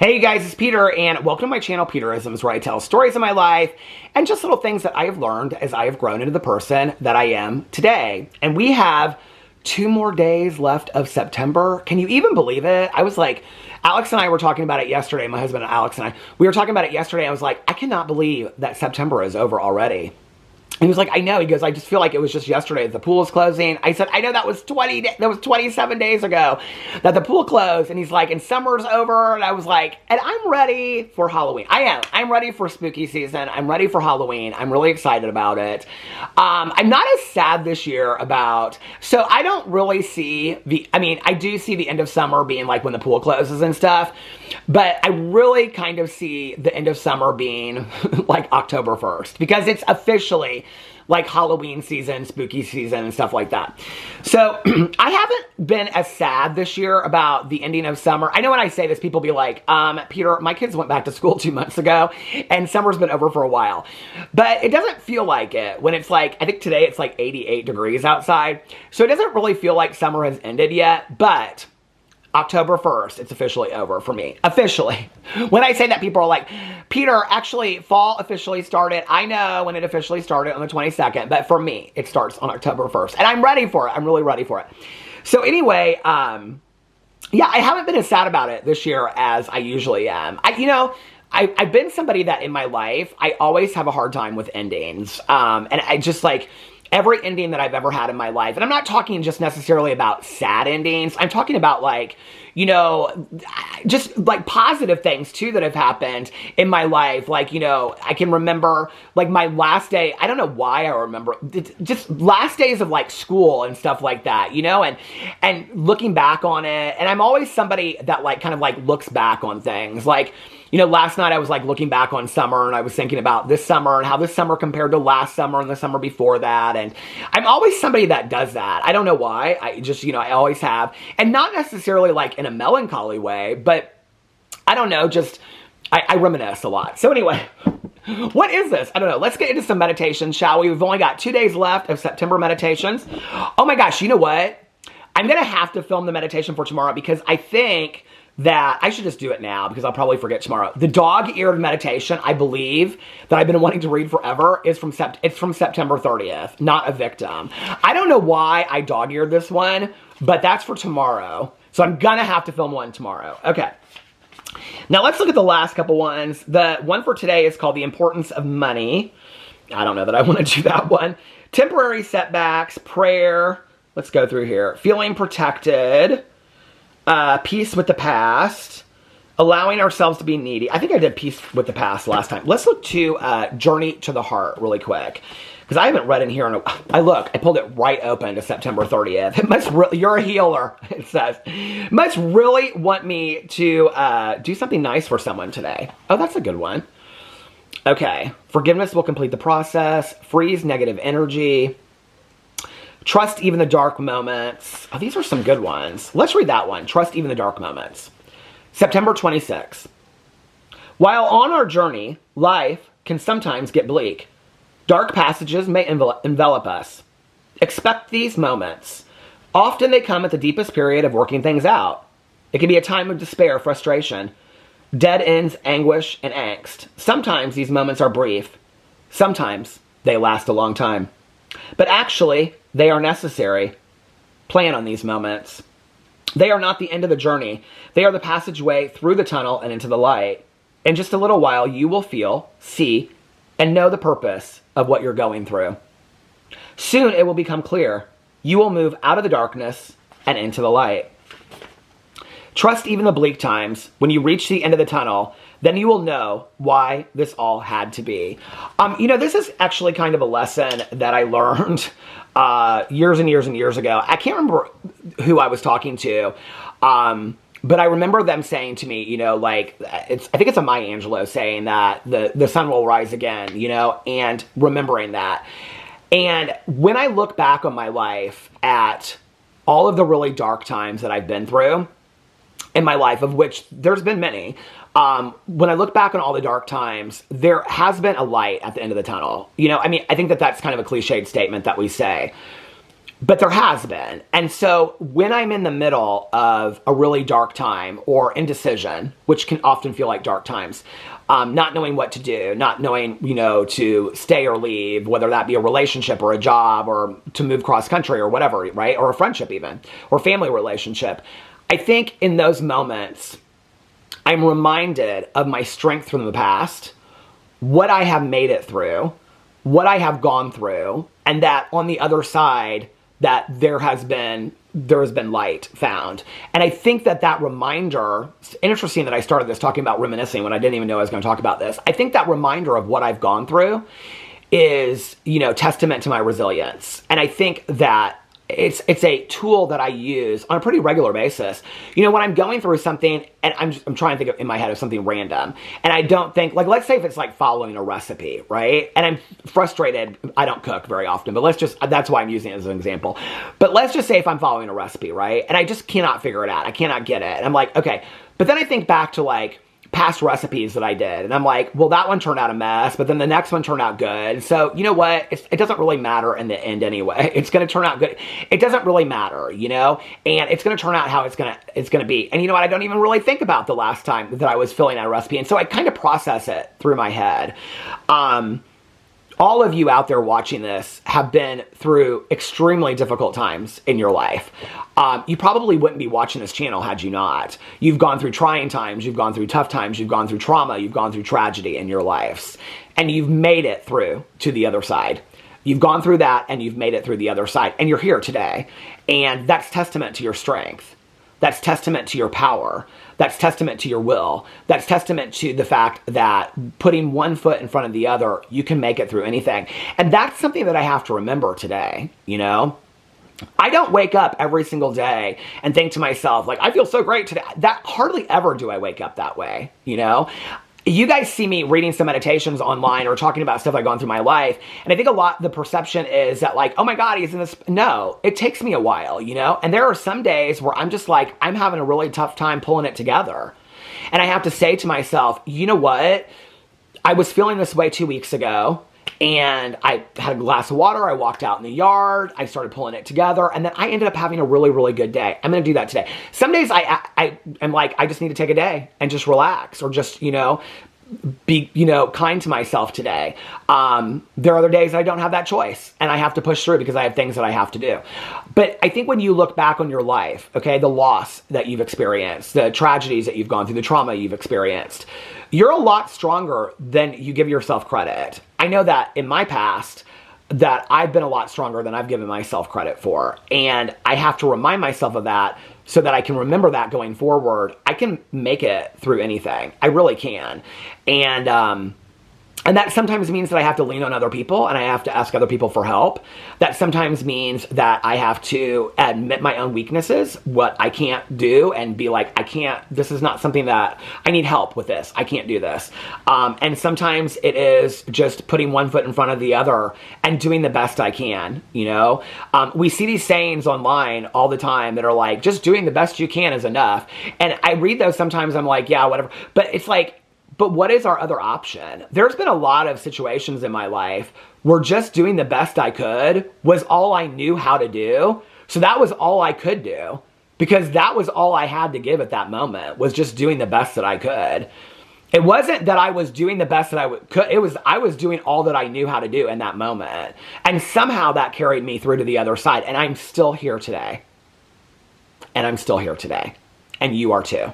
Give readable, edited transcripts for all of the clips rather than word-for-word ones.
Hey you guys, it's Peter, and welcome to my channel, Peterisms, where I tell stories of my life and just little things that I have learned as I have grown into the person that I am today. And we have 2 more days left of September. Can you even believe it? I was like, Alex and I were talking about it yesterday, my husband and Alex and I. We were talking about it yesterday. I was like, I cannot believe that September is over already. He was like, I know. He goes, I just feel like it was just yesterday that the pool was closing. I said, I know that was 27 days ago that the pool closed. And he's like, and summer's over. And I was like, and I'm ready for Halloween. I am. I'm ready for spooky season. I'm ready for Halloween. I'm really excited about it. I'm not as sad this year about, so I don't really see I do see the end of summer being like when the pool closes and stuff. But I really kind of see the end of summer being like October 1st because it's officially like Halloween season, spooky season, and stuff like that. So I haven't been as sad this year about the ending of summer. I know when I say this, people be like, Peter, my kids went back to school 2 months ago and summer's been over for a while. But it doesn't feel like it when it's like, I think today it's like 88 degrees outside. So it doesn't really feel like summer has ended yet, but October 1st, it's officially over for me. Officially. When I say that, people are like, Peter, actually, fall officially started. I know when it officially started on the 22nd, but for me, it starts on October 1st. And I'm ready for it. I'm really ready for it. So anyway, yeah, I haven't been as sad about it this year as I usually am. I've been somebody that in my life, I always have a hard time with endings. And I just like, every ending that I've ever had in my life, and I'm not talking just necessarily about sad endings, I'm talking about like, just like positive things too that have happened in my life. Like, I can remember like my last day, I don't know why I remember, just last days of like school and stuff like that, and looking back on it. And I'm always somebody that like kind of like looks back on things. Like, last night I was like looking back on summer and I was thinking about this summer and how this summer compared to last summer and the summer before that. And I'm always somebody that does that. I don't know why. I just, I always have. And not necessarily like in a melancholy way, but I don't know, just I reminisce a lot. So anyway, what is this? I don't know. Let's get into some meditation, shall we? We've only got 2 days left of September meditations. Oh my gosh, you know what? I'm going to have to film the meditation for tomorrow because I think that I should just do it now because I'll probably forget tomorrow. The dog-eared meditation, I believe, that I've been wanting to read forever is from September 30th, not a victim. I don't know why I dog-eared this one, but that's for tomorrow. So I'm gonna have to film one tomorrow. Okay. Now let's look at the last couple ones. The one for today is called The Importance of Money. I don't know that I want to do that one. Temporary setbacks, prayer. Let's go through here. Feeling protected. Peace with the past, allowing ourselves to be needy. I think I did peace with the past last time. Let's look to Journey to the Heart really quick. Because I haven't read in here. I pulled it right open to September 30th. It must really, you're a healer, it says. Must really want me to do something nice for someone today. Oh, that's a good one. Okay. Forgiveness will complete the process. Freeze negative energy. Trust even the dark moments. Oh, these are some good ones. Let's read that one. Trust even the dark moments. September 26th. While on our journey, life can sometimes get bleak. Dark passages may envelop us. Expect these moments. Often they come at the deepest period of working things out. It can be a time of despair, frustration, dead ends, anguish, and angst. Sometimes these moments are brief. Sometimes they last a long time. But actually, they are necessary. Plan on these moments. They are not the end of the journey. They are the passageway through the tunnel and into the light. In just a little while, you will feel, see, and know the purpose of what you're going through. Soon it will become clear. You will move out of the darkness and into the light. Trust even the bleak times. When you reach the end of the tunnel, then you will know why this all had to be. This is actually kind of a lesson that I learned years and years and years ago. I can't remember who I was talking to, but I remember them saying to me, I think it's a Maya Angelou saying that the sun will rise again, and remembering that. And when I look back on my life at all of the really dark times that I've been through in my life, of which there's been many, when I look back on all the dark times, there has been a light at the end of the tunnel. I think that that's kind of a cliched statement that we say. But there has been. And so when I'm in the middle of a really dark time or indecision, which can often feel like dark times, not knowing what to do, not knowing, to stay or leave, whether that be a relationship or a job or to move cross country or whatever, right? Or a friendship even, or family relationship. I think in those moments, I'm reminded of my strength from the past, what I have made it through, what I have gone through, and that on the other side, that there has been light found. And I think that reminder, it's interesting that I started this talking about reminiscing when I didn't even know I was going to talk about this. I think that reminder of what I've gone through is, testament to my resilience. And I think that it's a tool that I use on a pretty regular basis. When I'm going through something and I'm trying to think in my head of something random and I don't think, like, let's say if it's like following a recipe, right? And I'm frustrated. I don't cook very often, but that's why I'm using it as an example. But let's just say if I'm following a recipe, right? And I just cannot figure it out. I cannot get it. And I'm like, okay. But then I think back to like past recipes that I did. And I'm like, well, that one turned out a mess, but then the next one turned out good. So you know what? It doesn't really matter in the end anyway. It's going to turn out good. It doesn't really matter, and it's going to turn out how it's going to be. And you know what? I don't even really think about the last time that I was filling out a recipe. And so I kind of process it through my head. All of you out there watching this have been through extremely difficult times in your life. You probably wouldn't be watching this channel had you not. You've gone through trying times, you've gone through tough times, you've gone through trauma, you've gone through tragedy in your lives. And you've made it through to the other side. You've gone through that and you've made it through the other side. And you're here today. And that's testament to your strength. That's testament to your power. That's testament to your will. That's testament to the fact that putting one foot in front of the other, you can make it through anything. And that's something that I have to remember today, I don't wake up every single day and think to myself, like, I feel so great today. That hardly ever do I wake up that way, You guys see me reading some meditations online or talking about stuff I've gone through my life. And I think the perception is that like, oh my God, he's in this. No, it takes me a while, And there are some days where I'm just like, I'm having a really tough time pulling it together. And I have to say to myself, you know what? I was feeling this way 2 weeks ago. And I had a glass of water. I walked out in the yard. I started pulling it together. And then I ended up having a really, really good day. I'm going to do that today. Some days I am like, I just need to take a day and just relax or just, be, kind to myself today. There are other days I don't have that choice and I have to push through because I have things that I have to do. But I think when you look back on your life, okay, the loss that you've experienced, the tragedies that you've gone through, the trauma you've experienced, you're a lot stronger than you give yourself credit. I know that in my past that I've been a lot stronger than I've given myself credit for. And I have to remind myself of that so that I can remember that going forward. I can make it through anything. I really can. And that sometimes means that I have to lean on other people and I have to ask other people for help. That sometimes means that I have to admit my own weaknesses, what I can't do, and be like, this is not something that, I need help with this. I can't do this. And sometimes it is just putting one foot in front of the other and doing the best I can, We see these sayings online all the time that are like, just doing the best you can is enough. And I read those sometimes, I'm like, yeah, whatever. But it's like, but what is our other option? There's been a lot of situations in my life where just doing the best I could was all I knew how to do. So that was all I could do because that was all I had to give at that moment was just doing the best that I could. It wasn't that I was doing the best that I could. It was I was doing all that I knew how to do in that moment. And somehow that carried me through to the other side. And I'm still here today. And I'm still here today. And you are too.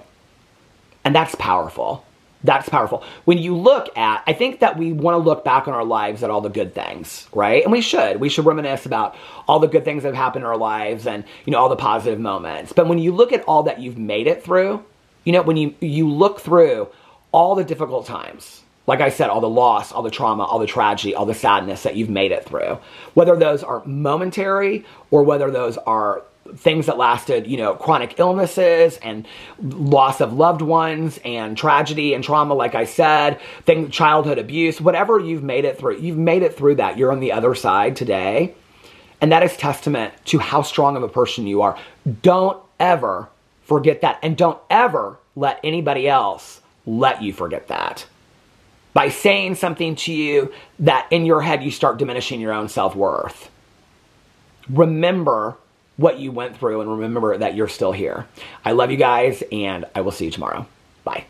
And that's powerful. That's powerful. When you look at, I think that we want to look back on our lives at all the good things, right? And we should reminisce about all the good things that have happened in our lives and, all the positive moments. But when you look at all that you've made it through, when you look through all the difficult times, like I said, all the loss, all the trauma, all the tragedy, all the sadness that you've made it through, whether those are momentary or whether those are things that lasted, chronic illnesses and loss of loved ones and tragedy and trauma, like I said, childhood abuse, whatever you've made it through that. You're on the other side today. And that is testament to how strong of a person you are. Don't ever forget that. And don't ever let anybody else let you forget that. By saying something to you that in your head you start diminishing your own self-worth. remember what you went through and remember that you're still here. I love you guys, and I will see you tomorrow. Bye.